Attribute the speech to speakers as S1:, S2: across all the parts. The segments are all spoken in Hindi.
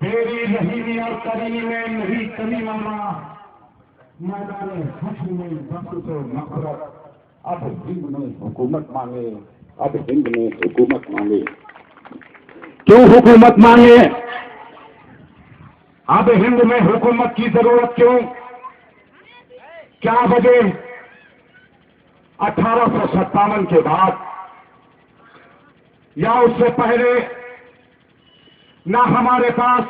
S1: मेरी रहीमी और करीमी में नहीं कमी माना, मैदान हश्र में बख्श से नफरत, अब हिंद में हुकूमत मांगे, अब हिंद में हुकूमत मांगे। क्यों हुकूमत मांगे? अब हिंद में हुकूमत की जरूरत क्यों? क्या वजह? 1857 के बाद या उससे पहले न हमारे पास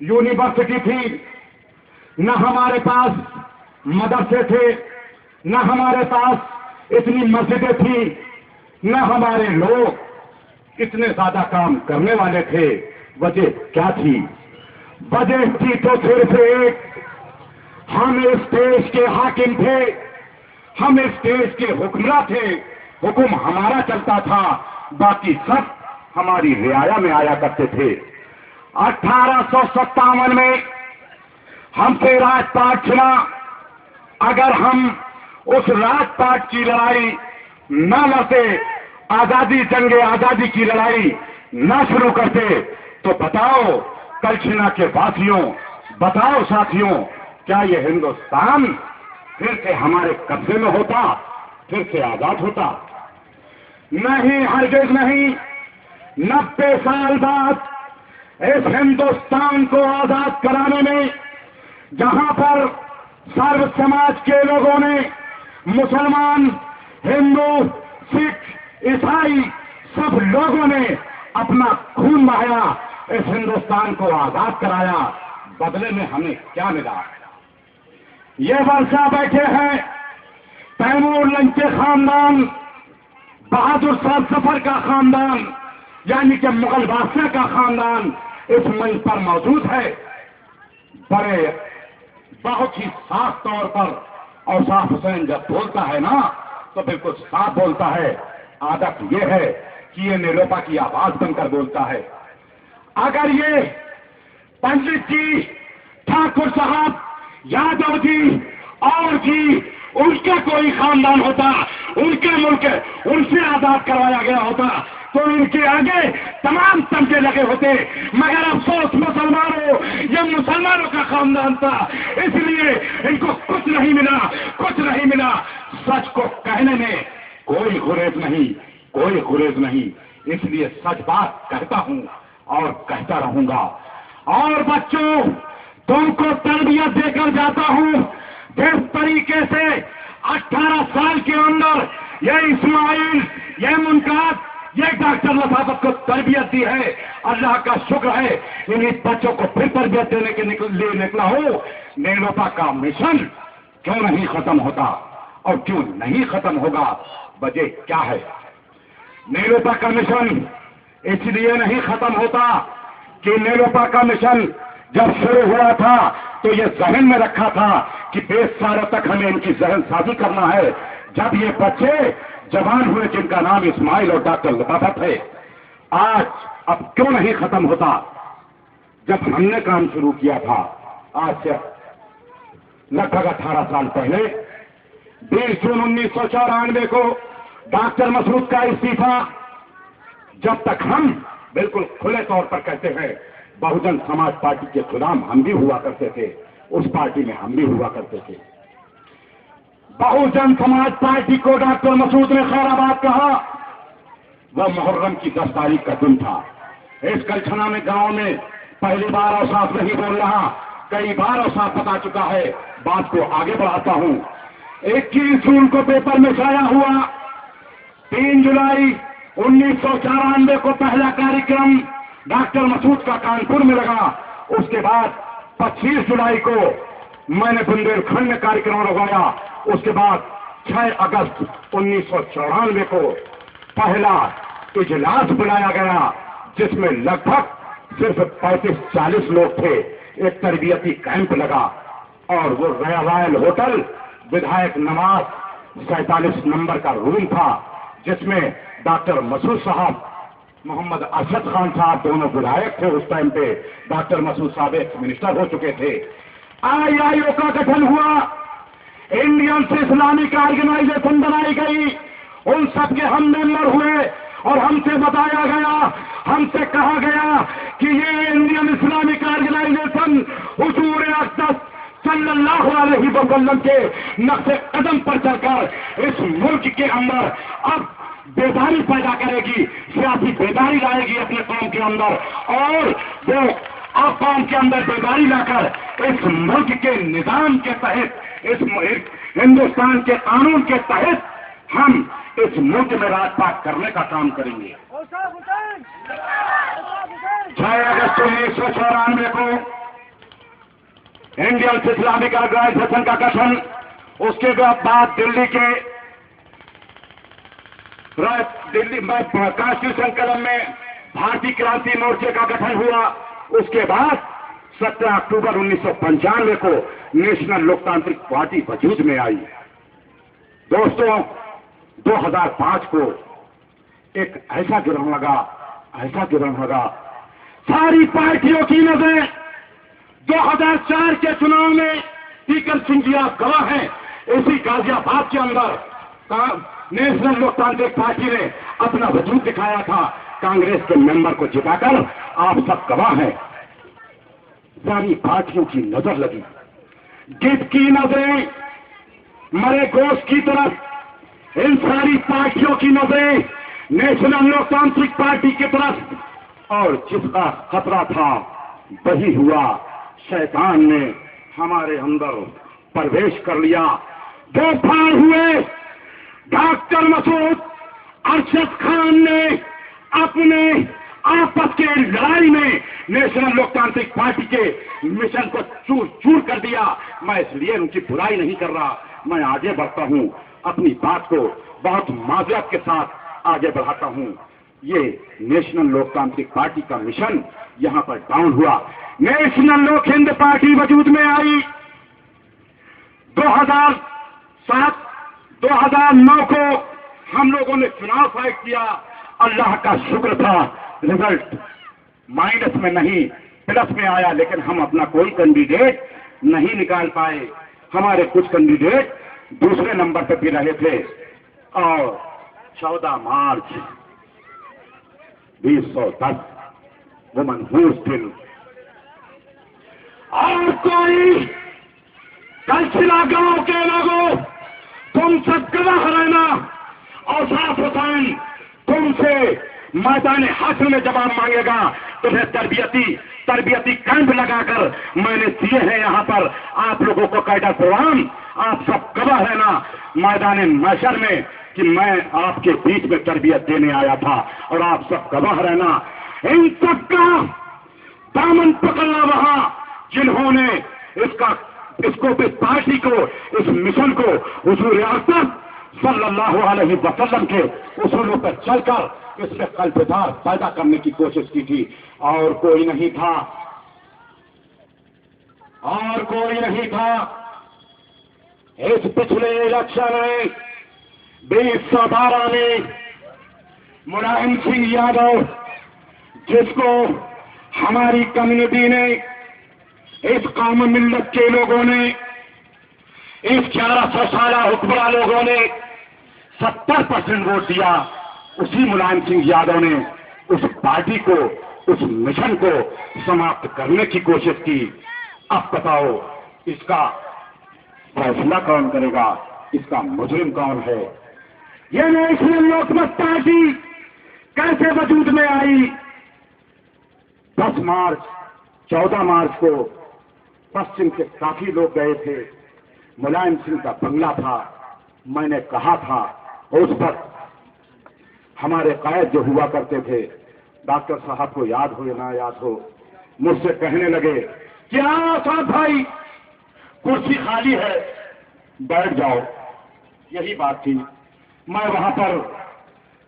S1: यूनिवर्सिटी थी, न हमारे पास मदरसे थे, न हमारे पास इतनी मस्जिदें थी, न हमारे लोग इतने ज्यादा काम करने वाले थे। वजह क्या थी? वजह थी तो सिर्फ एक, हम इस देश के हाकिम थे, हम इस देश के हुक्मरां थे, हुक्म हमारा चलता था, बाकी सब हमारी रियाया में आया करते थे। 1857 में हमसे राजपाट छिना। अगर हम उस राजपाट की लड़ाई न लड़ते, आजादी जंगे आजादी की लड़ाई न शुरू करते, तो बताओ कलछिना के वासियों, बताओ साथियों, क्या ये हिंदुस्तान फिर से हमारे कब्जे में होता, फिर से आजाद होता? नहीं, हरगिज नहीं। 90 साल बाद इस हिंदुस्तान को आजाद कराने में, जहां पर सर्व समाज के लोगों ने, मुसलमान, हिंदू, सिख, ईसाई, सब लोगों ने अपना खून बहाया, इस हिंदुस्तान को आजाद कराया, बदले में हमें क्या मिला? ये वर्षा बैठे हैं तैमूर लंग के खानदान, बहादुर शाह जफर का खानदान, यानी कि मुगल बादशाह का खानदान इस मंच पर मौजूद है। बड़े बहुत ही साफ तौर पर औसाफ हुसैन जब बोलता है ना, तो बिल्कुल साफ बोलता है। आदत यह है कि ये निलोपा की आवाज बनकर बोलता है। अगर ये पंडित जी, ठाकुर साहब, यादव जी और जी उनका कोई खानदान होता, उनके मुल्क उनसे आजाद करवाया गया होता, तो इनके आगे तमाम तमगे लगे होते। मगर अफसोस मुसलमानों, ये मुसलमानों का खानदान था, इसलिए इनको कुछ नहीं मिला, कुछ नहीं मिला। सच को कहने में कोई गुरेज नहीं, कोई गुरेज नहीं, इसलिए सच बात कहता हूं और कहता रहूंगा। और बच्चों, तुमको तरबियत देकर जाता हूं, जिस तरीके से 18 साल के अंदर ये इस्माइल, ये मुनकात, ये डॉक्टर लफाफत को तरबियत दी है, अल्लाह का शुक्र है। इन्हीं बच्चों को फिर तरबियत देने के लिए निकला हो। नेलोपा का मिशन क्यों नहीं खत्म होता और क्यों नहीं खत्म होगा? वजह क्या है? नेलोपा का मिशन इसलिए नहीं खत्म होता कि नेलोपा का मिशन जब शुरू हुआ था तो ये जहन में रखा था कि 20 सालों तक हमें इनकी जहन साजी करना है। जब ये बच्चे जवान हुए, जिनका नाम इस्माइल और डॉक्टर लताफत है, आज अब क्यों नहीं खत्म होता? जब हमने काम शुरू किया था, आज से लगभग 18 साल पहले 20 जून 1994 को डॉक्टर मसरूद का इस्तीफा, जब तक हम बिल्कुल खुले तौर पर कहते हैं बहुजन समाज पार्टी के गुलाम हम भी हुआ करते थे, उस पार्टी में हम भी हुआ करते थे। बहुजन समाज पार्टी को डॉक्टर मसूद ने खैराबाद कहा, वह मुहर्रम की 10 तारीख का दिन था। इस कलछना में गांव में पहली बार औसाफ नहीं बोल रहा, कई बार औसाफ बता चुका है। बात को आगे बढ़ाता हूं। 21 जून को पेपर में छाया हुआ, 3 जुलाई 1994 को पहला कार्यक्रम डॉक्टर मसूद का कानपुर में लगा। उसके बाद 25 जुलाई को मैंने बुंदेलखंड में कार्यक्रम लगाया। उसके बाद 6 अगस्त 1994 को पहला इजलास बुलाया गया, जिसमें लगभग सिर्फ 35-40 लोग थे। एक तरबियती कैंप लगा और वो रॉयल होटल विधायक नवाज 47 नंबर का रूम था, जिसमें डॉक्टर मसूद साहब, मोहम्मद अरशद खान साहब दोनों विधायक थे उस टाइम पे। डॉक्टर मसूद साहब एक मिनिस्टर हो चुके थे। IIO का गठन हुआ, इंडियन इस्लामिक ऑर्गेनाइजेशन बनाई गई, उन सबके हम मेंबर हुए और हमसे बताया गया, हमसे कहा गया कि ये इंडियन इस्लामिक वसल्लम के नक्शे कदम पर चलकर इस मुल्क के अंदर अब बेदारी पैदा करेगी, सियासी बेदारी लाएगी अपने कौम के अंदर, और वो अब कौम के अंदर बेदारी लाकर इस मुल्क के निजाम के तहत, इस हिंदुस्तान के कानून के तहत हम इस मुल्क में राजपाट करने का काम करेंगे। 6 अगस्त 1994 को इंडियन इस्लामिक ऑर्गेनाइजेशन का गठन, उसके बाद दिल्ली में कॉन्स्टिट्यूशन कलम में भारतीय क्रांति मोर्चे का गठन हुआ। उसके बाद 17 अक्टूबर 1995 को नेशनल लोकतांत्रिक पार्टी वजूद में आई। दोस्तों, 2005 को एक ऐसा गिरह लगा, सारी पार्टियों की नजर 2004 के चुनाव में टीकर सिंह जी आप गवाह हैं, इसी गाजियाबाद के अंदर नेशनल लोकतांत्रिक पार्टी ने अपना वजूद दिखाया था, कांग्रेस के मेंबर को जिताकर, आप सब गवाह हैं। सारी पार्टियों की नजर लगी, गिद्ध की नजरें मरे गोश्त की तरफ, इन सारी पार्टियों की नजरें नेशनल लोकतांत्रिक पार्टी की तरफ, और जिसका खतरा था वही हुआ। शैतान ने हमारे अंदर प्रवेश कर लिया। 2 फाड़ हुए। डॉक्टर मसूद अरशद खान ने अपने आपस के लड़ाई में नेशनल लोकतांत्रिक पार्टी के मिशन को चूर चूर कर दिया। मैं इसलिए उनकी बुराई नहीं कर रहा, मैं आगे बढ़ता हूं, अपनी बात को बहुत माजरत के साथ आगे बढ़ाता हूं। ये नेशनल लोकतांत्रिक पार्टी का मिशन यहां पर डाउन हुआ। नेशनल लोक हिंद पार्टी वजूद में आई। 2007 2009 को हम लोगों ने चुनाव फाइट किया। अल्लाह का शुक्र था, रिजल्ट माइनस में नहीं प्लस में आया, लेकिन हम अपना कोई कैंडिडेट नहीं निकाल पाए। हमारे कुछ कैंडिडेट दूसरे नंबर पर भी रहे थे। और 14 मार्च 2010 वो मनहूस दिन, और कोई कलशिला गांव के लोगों, तुम सब गवाह रहना। और साफ हुसैन तुमसे मैदान हासिल में जवाब मांगेगा। तुम्हें तरबियती कैंप लगाकर मैंने दिए हैं यहां पर आप लोगों को कैडर प्रोग्राम। आप सब गवाह रहना मैदान महशर में कि मैं आपके बीच में तरबियत देने आया था, और आप सब गवाह रहना। इन सबका दामन पकड़ना वहां जिन्होंने इसको इस पार्टी को, इस मिशन को हुजूर अकबर सल्लल्लाहु अलैहि वसल्लम के उसूलों पर चलकर इसमें कल्पदार पैदा करने की कोशिश की थी। और कोई नहीं था। इस पिछले इलेक्शन में 2012 में मुलायम सिंह यादव, जिसको हमारी कम्युनिटी ने, इस कौम मिल्लत के लोगों ने, इस 1100 साला हुक्मरान लोगों ने 70% वोट दिया, उसी मुलायम सिंह यादव ने उस पार्टी को, उस मिशन को समाप्त करने की कोशिश की। अब बताओ इसका फैसला कौन करेगा, इसका मुजरिम कौन है? यह नेशनल लोकमत पार्टी कैसे वजूद में आई? 14 मार्च को पश्चिम के काफी लोग गए थे। मुलायम सिंह का बंगला था। मैंने कहा था, उस वक्त हमारे कायद जो हुआ करते थे, डॉक्टर साहब को याद हो या ना याद हो, मुझसे कहने लगे कि हाँ साहब भाई, कुर्सी खाली है, बैठ जाओ। यही बात थी। मैं वहां पर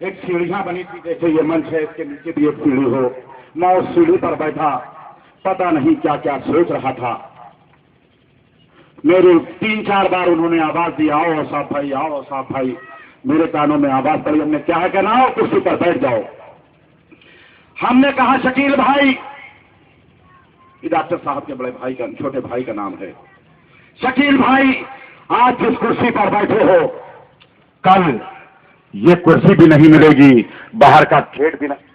S1: एक सीढ़ियां बनी थी, जैसे ये मंच है, इसके नीचे भी एक सीढ़ी हो, मैं उस सीढ़ी पर बैठा, पता नहीं क्या क्या सोच रहा था। मेरे 3-4 बार उन्होंने आवाज दी, आओ साहब भाई, आओ साहब भाई। मेरे कानों में आवाज पड़ी, हमने क्या है कहना, आओ कुर्सी पर बैठ जाओ। हमने कहा शकील भाई, ये डॉक्टर साहब के बड़े भाई का, छोटे भाई का नाम है, शकील भाई आज जिस कुर्सी पर बैठे हो, कल ये कुर्सी भी नहीं मिलेगी, बाहर का गेट भी नहीं।